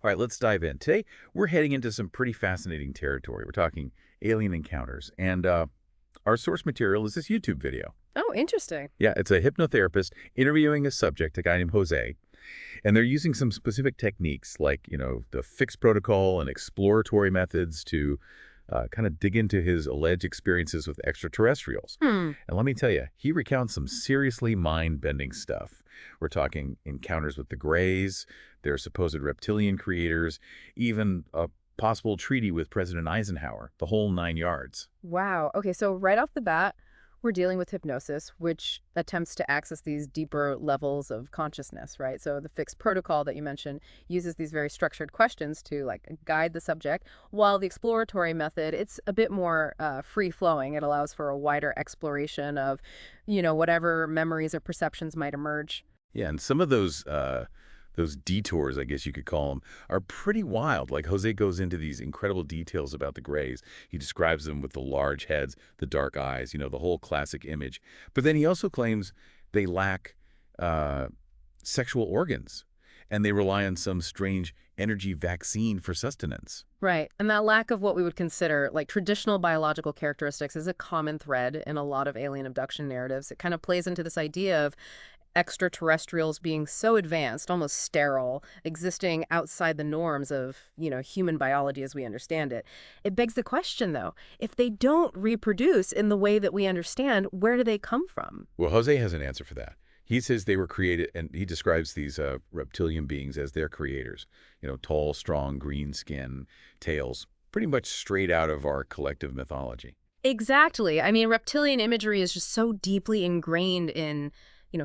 All right, let's dive in. Today, we're heading into some pretty fascinating territory. We're talking alien encounters, and our source material is this YouTube video. Oh, interesting. Yeah, it's a hypnotherapist interviewing a subject, a guy named Jose, and they're using some specific techniques like, the fixed protocol and exploratory methods to kind of dig into his alleged experiences with extraterrestrials. Hmm. And let me tell you, he recounts some seriously mind-bending stuff. We're talking encounters with the Greys, their supposed reptilian creators, even a possible treaty with President Eisenhower, the whole 9 yards. Wow. Okay, so right off the bat, we're dealing with hypnosis, which attempts to access these deeper levels of consciousness, right? So the fixed protocol that you mentioned uses these very structured questions to guide the subject, while the exploratory method, it's a bit more free flowing. It allows for a wider exploration of, whatever memories or perceptions might emerge. Yeah, and some of those detours, I guess you could call them, are pretty wild. Like Jose goes into these incredible details about the Greys. He describes them with the large heads, the dark eyes, the whole classic image. But then he also claims they lack uh, sexual organs, and they rely on some strange energy vaccine for sustenance. Right. And that lack of what we would consider like traditional biological characteristics is a common thread in a lot of alien abduction narratives. It kind of plays into this idea of extraterrestrials being so advanced, almost sterile, existing outside the norms of, human biology as we understand it. It begs the question, though, if they don't reproduce in the way that we understand, where do they come from? Well, Jose has an answer for that. He says they were created, and he describes these reptilian beings as their creators. Tall, strong, green skin, tails, pretty much straight out of our collective mythology. Exactly. I mean, reptilian imagery is just so deeply ingrained in,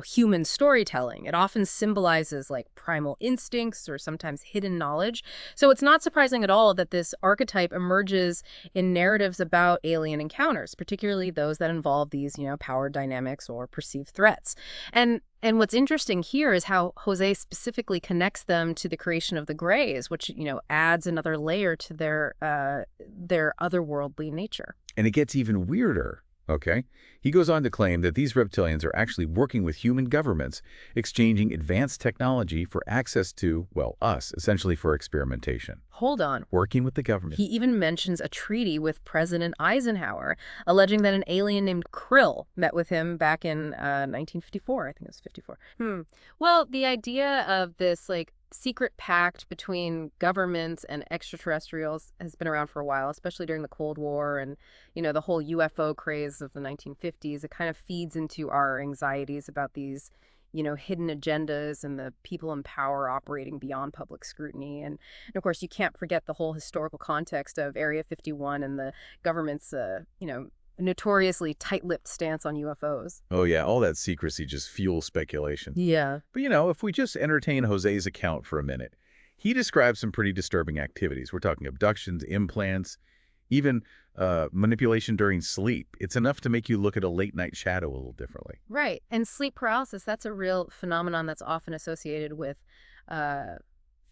human storytelling. It often symbolizes like primal instincts or sometimes hidden knowledge. So it's not surprising at all that this archetype emerges in narratives about alien encounters, particularly those that involve these, power dynamics or perceived threats. And what's interesting here is how Jose specifically connects them to the creation of the Greys, which, adds another layer to their otherworldly nature. And it gets even weirder, okay? He goes on to claim that these reptilians are actually working with human governments, exchanging advanced technology for access to, well, us, essentially for experimentation. Hold on. Working with the government. He even mentions a treaty with President Eisenhower, alleging that an alien named Krill met with him back in 1954. I think it was 54. Well, the idea of this secret pact between governments and extraterrestrials has been around for a while, especially during the Cold War and, the whole UFO craze of the 1950s. It kind of feeds into our anxieties about these hidden agendas and the people in power operating beyond public scrutiny. And of course, you can't forget the whole historical context of Area 51 and the government's, notoriously tight-lipped stance on UFOs. Oh, yeah, all that secrecy just fuels speculation. Yeah. But, if we just entertain Jose's account for a minute, he describes some pretty disturbing activities. We're talking abductions, implants, even manipulation during sleep. It's enough to make you look at a late-night shadow a little differently. Right. And sleep paralysis, that's a real phenomenon that's often associated with uh,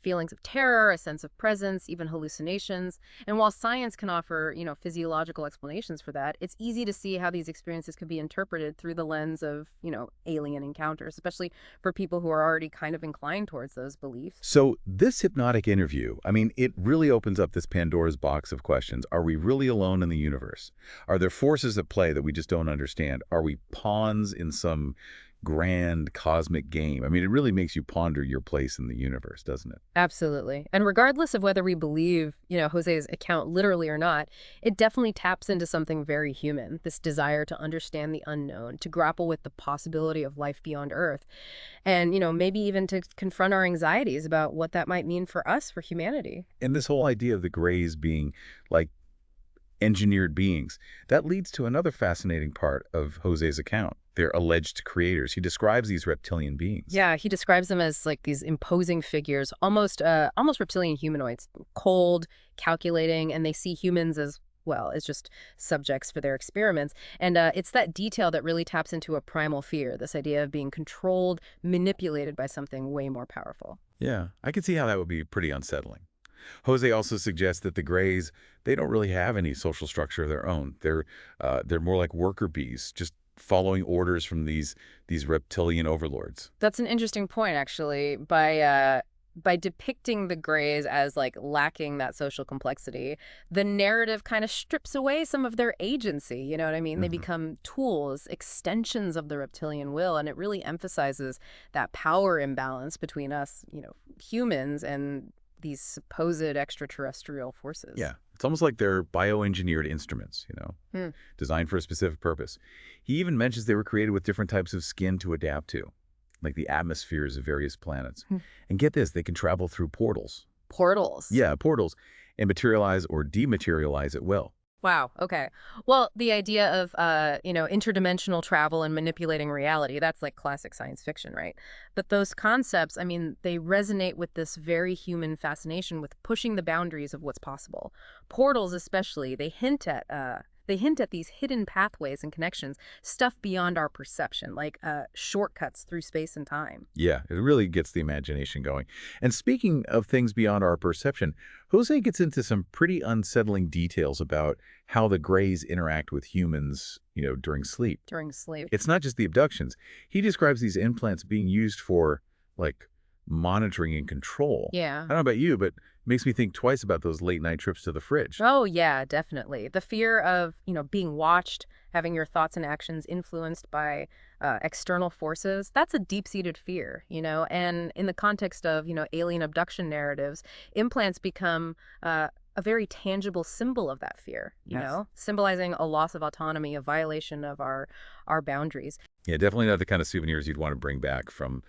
feelings of terror, a sense of presence, even hallucinations. And while science can offer, physiological explanations for that, it's easy to see how these experiences could be interpreted through the lens of, alien encounters, especially for people who are already kind of inclined towards those beliefs. So this hypnotic interview, it really opens up this Pandora's box of questions. Are we really alone in the universe? Are there forces at play that we just don't understand? Are we pawns in some grand cosmic game? It really makes you ponder your place in the universe, doesn't it? Absolutely. And regardless of whether we believe, Jose's account literally or not, it definitely taps into something very human, this desire to understand the unknown, to grapple with the possibility of life beyond Earth, and, maybe even to confront our anxieties about what that might mean for us, for humanity. And this whole idea of the Greys being like engineered beings, that leads to another fascinating part of Jose's account. Their alleged creators. He describes these reptilian beings. Yeah, he describes them as like these imposing figures, almost reptilian humanoids, cold, calculating, and they see humans as well as just subjects for their experiments. And it's that detail that really taps into a primal fear, this idea of being controlled, manipulated by something way more powerful. Yeah, I could see how that would be pretty unsettling. Jose also suggests that the Greys, they don't really have any social structure of their own. They're more like worker bees, just following orders from these reptilian overlords. That's an interesting point, actually. By by depicting the Greys as like lacking that social complexity, the narrative kind of strips away some of their agency. You know what I mean? They Hmm. become tools, extensions of the reptilian will, and it really emphasizes that power imbalance between us, humans and these supposed extraterrestrial forces. Yeah. It's almost like they're bioengineered instruments, Hmm. designed for a specific purpose. He even mentions they were created with different types of skin to adapt to, like the atmospheres of various planets. Hmm. And get this, they can travel through portals. Portals. Yeah, portals, and materialize or dematerialize at will. Wow. Okay. Well, the idea of, interdimensional travel and manipulating reality, that's like classic science fiction, right? But those concepts, I mean, they resonate with this very human fascination with pushing the boundaries of what's possible. Portals, especially, they hint at these hidden pathways and connections, stuff beyond our perception, like shortcuts through space and time. Yeah, it really gets the imagination going. And speaking of things beyond our perception, Jose gets into some pretty unsettling details about how the Greys interact with humans, during sleep. During sleep. It's not just the abductions. He describes these implants being used for, like, monitoring and control. Yeah. I don't know about you, but it makes me think twice about those late night trips to the fridge. Oh, yeah, definitely. The fear of, being watched, having your thoughts and actions influenced by external forces, that's a deep-seated fear, And in the context of, alien abduction narratives, implants become a very tangible symbol of that fear, Yes. symbolizing a loss of autonomy, a violation of our boundaries. Yeah, definitely not the kind of souvenirs you'd want to bring back from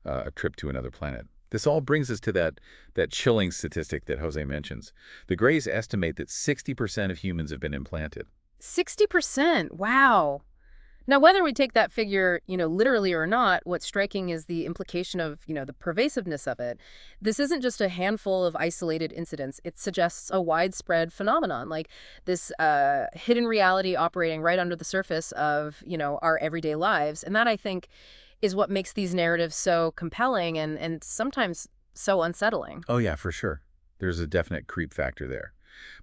a trip to another planet. This all brings us to that chilling statistic that Jose mentions. The Greys estimate that 60% of humans have been implanted. 60%. Wow. Now, whether we take that figure, literally or not, what's striking is the implication of, the pervasiveness of it. This isn't just a handful of isolated incidents. It suggests a widespread phenomenon, like this hidden reality operating right under the surface of, our everyday lives. And that, I think, is what makes these narratives so compelling and sometimes so unsettling. Oh, yeah, for sure. There's a definite creep factor there.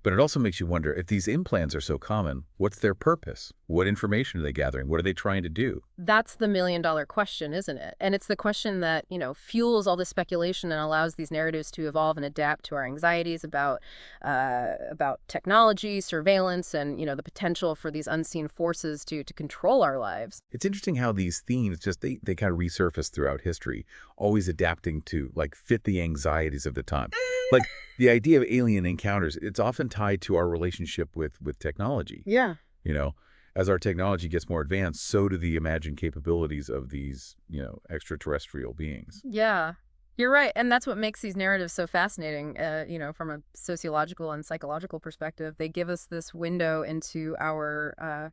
But it also makes you wonder, if these implants are so common, what's their purpose? What information are they gathering? What are they trying to do? That's the million-dollar question, isn't it? And it's the question that, fuels all this speculation and allows these narratives to evolve and adapt to our anxieties about technology, surveillance, and, the potential for these unseen forces to control our lives. It's interesting how these themes they kind of resurface throughout history, always adapting to, like, fit the anxieties of the time. Like, the idea of alien encounters, it's often tied to our relationship with technology. Yeah. You know, as our technology gets more advanced, so do the imagined capabilities of these, extraterrestrial beings. Yeah. You're right. And that's what makes these narratives so fascinating, from a sociological and psychological perspective. They give us this window into our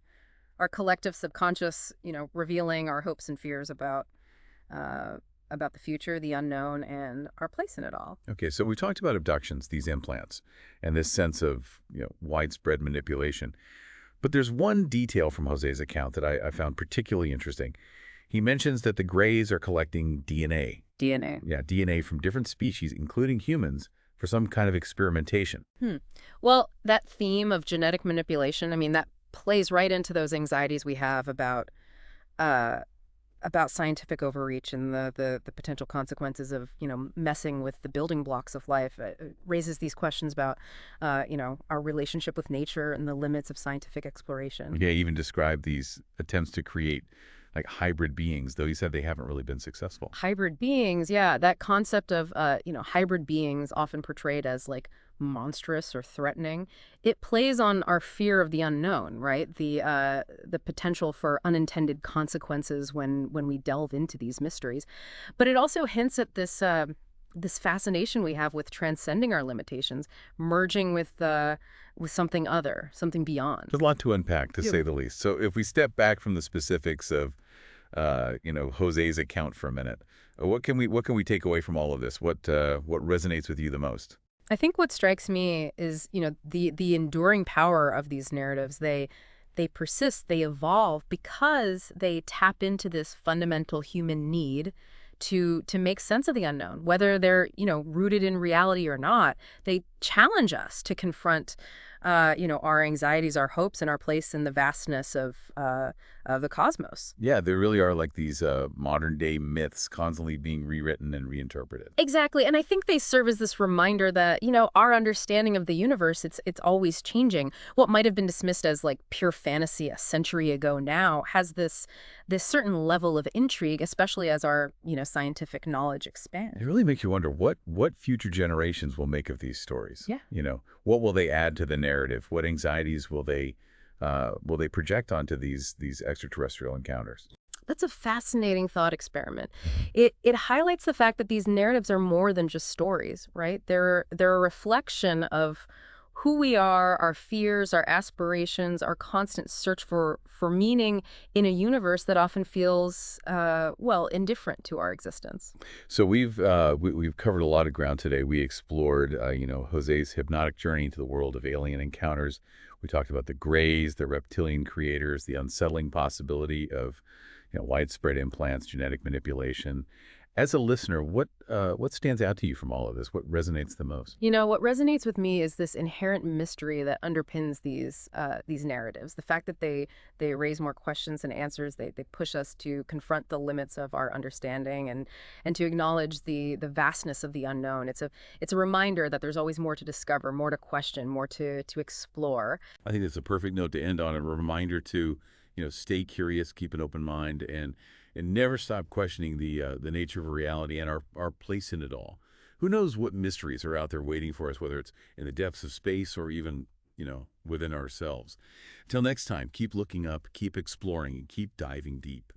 collective subconscious, revealing our hopes and fears about the future, the unknown, and our place in it all. Okay, so we talked about abductions, these implants, and this sense of, widespread manipulation. But there's one detail from Jose's account that I found particularly interesting. He mentions that the Greys are collecting DNA. DNA. Yeah, DNA from different species, including humans, for some kind of experimentation. Well, that theme of genetic manipulation, I mean, that plays right into those anxieties we have uh, about scientific overreach and the potential consequences of, messing with the building blocks of life. It raises these questions about, our relationship with nature and the limits of scientific exploration. Yeah, even described these attempts to create, like, hybrid beings, though he said they haven't really been successful. Hybrid beings, yeah, that concept of, hybrid beings often portrayed as like monstrous or threatening. It plays on our fear of the unknown, right? The potential for unintended consequences when we delve into these mysteries. But it also hints at this fascination we have with transcending our limitations, merging with something other, something beyond. There's a lot to unpack, to Yeah. say the least. So if we step back from the specifics of, Jose's account for a minute, what can we take away from all of this? What resonates with you the most? I think what strikes me is, the enduring power of these narratives. They persist, they evolve because they tap into this fundamental human need to make sense of the unknown, whether they're, rooted in reality or not. They challenge us to confront our anxieties, our hopes, and our place in the vastness of the cosmos. Yeah, they really are like these modern-day myths constantly being rewritten and reinterpreted. Exactly. And I think they serve as this reminder that, our understanding of the universe, it's always changing. What might have been dismissed as like pure fantasy a century ago now has this certain level of intrigue, especially as our, scientific knowledge expands. It really makes you wonder what future generations will make of these stories. Yeah. What will they add to the narrative? What anxieties will they project onto these extraterrestrial encounters? That's a fascinating thought experiment. It highlights the fact that these narratives are more than just stories, right? They're a reflection of who we are, our fears, our aspirations, our constant search for meaning in a universe that often feels indifferent to our existence. So we've covered a lot of ground today. We explored Jose's hypnotic journey into the world of alien encounters. We talked about the Greys, the reptilian creators, the unsettling possibility of widespread implants, genetic manipulation. As a listener, what stands out to you from all of this? What resonates the most? What resonates with me is this inherent mystery that underpins these narratives. The fact that they raise more questions than answers. They push us to confront the limits of our understanding and to acknowledge the vastness of the unknown. It's a reminder that there's always more to discover, more to question, more to explore. I think that's a perfect note to end on, a reminder to, stay curious, keep an open mind, and never stop questioning the nature of reality and our place in it all. Who knows what mysteries are out there waiting for us, whether it's in the depths of space or even, within ourselves. Till next time, keep looking up, keep exploring, and keep diving deep.